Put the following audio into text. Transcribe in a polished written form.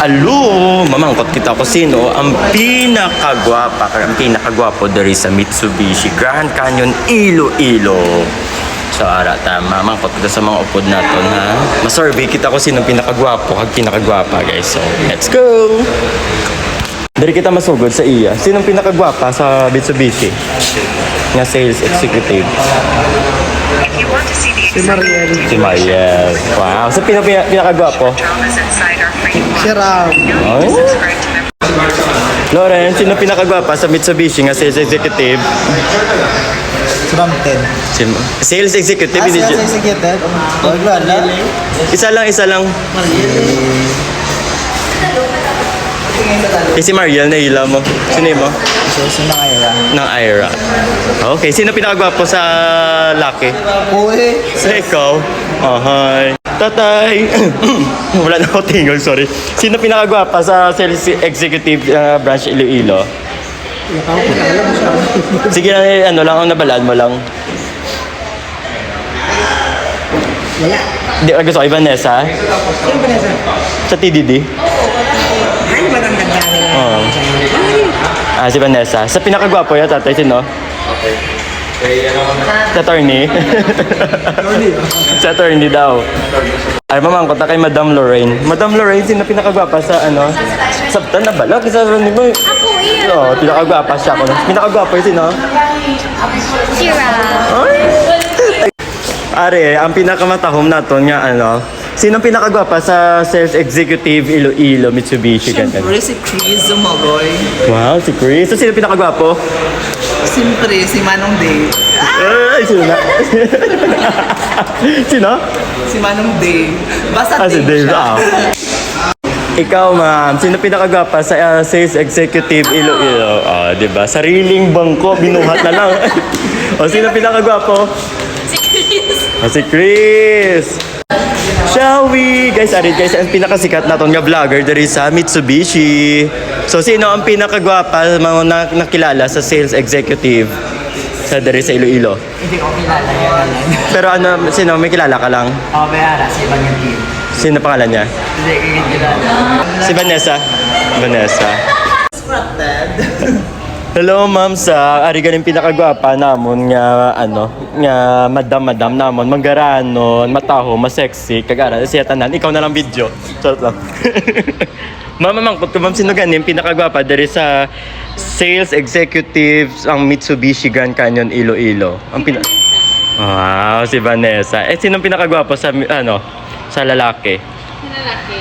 Alo, mamangkot kita ko sino ang pinakagwapa, ang pinakagwapo dari sa Mitsubishi Grand Canyon Iloilo. So ara ta mamangkot kita sa mga upod naton ha. Ma-survey kita ko sino ang pinakagwapo kag pinakagwapa guys. So let's go. Dari kita masugod sa iya. Sino ang pinakagwapa sa Mitsubishi? Nga sales executive. Si Mariel. Si Mariel. Wow. Sa pinakagwapo? Si Ram. Ay. Lauren, sino pinakagwapa sa Mitsubishi nga sales executive? Si Ram 10. Sales executive. Siya sa executive. Wala. Isa lang. Eh, si Mariel, nahila mo. Sino mo? Si Ira. Ng Ira. Okay, sino pinakagwapo sa Lucky? Uy. Sa ikaw? Oh, hi. Tatay! Wala na ako tingol, sorry. Sino pinakagwapa sa sales executive branch Iloilo? Sige na, ano lang, ang nabalaan mo lang. Wala. Di, gusto ko, Vanessa? Sino ba nasa? Sa TDD? Ay, magandang gano'n. Oo. Si Vanessa. Sa pinakagwapo yun, tatay, sino? Sa attorney? Sa attorney daw. Ay, mamangkot na kay Madam Lorraine. Madam Lorraine, sino pinakagwapa sa ano? Sabtan na balak? Isa rin mo. Ako, iya. Oo, pinakagwapa siya ko. Pinakagwapa yun, sino? Sira. Are, ang pinakamatahom naton nga ano, sino pinakagwapa sa sales executive Iloilo Mitsubishi ganyan? Siyempre si Chris Zumagoy. Wow, si Chris. So, sino pinakagwapo? Siyempre si Manong Day. Ay, sino na? Sino? Si Manong Day. Basta Si Day Dave. siya. Ikaw, ma'am, sino pinakagwapa sa sales executive Iloilo? Di ba? Sariling bangko, binuhat na lang. Sino pinakagwapo? Si Chris. Shall we? Guys, arid guys, ang pinakasikat naton nga vlogger dari sa Mitsubishi. So, sino ang pinakagwapa mga nakilala sa sales executive sa dari sa Iloilo? Hindi ko kilala yan. Pero ano, sino? May kilala ka lang? Oh, mayara si Ivan yung team. Sino pangalan niya? Hindi ko kilala. Si Vanessa. Vanessa. Spotted. Hello, ma'am, sa ari ganing pinakagwapa namon nga ano, nga madam namon, manggaranon, mataho, masexy, kagara siya tanan. Ikaw na lang video. Charot lang. Ma'am, mangkot ko ma'am, sino ganing pinakagwapa dari sa sales executives ang Mitsubishi Grand Canyon Iloilo? Ang Wow, si Vanessa. Eh, sino pinakagwapo sa ano, sa lalaki? Lalaki.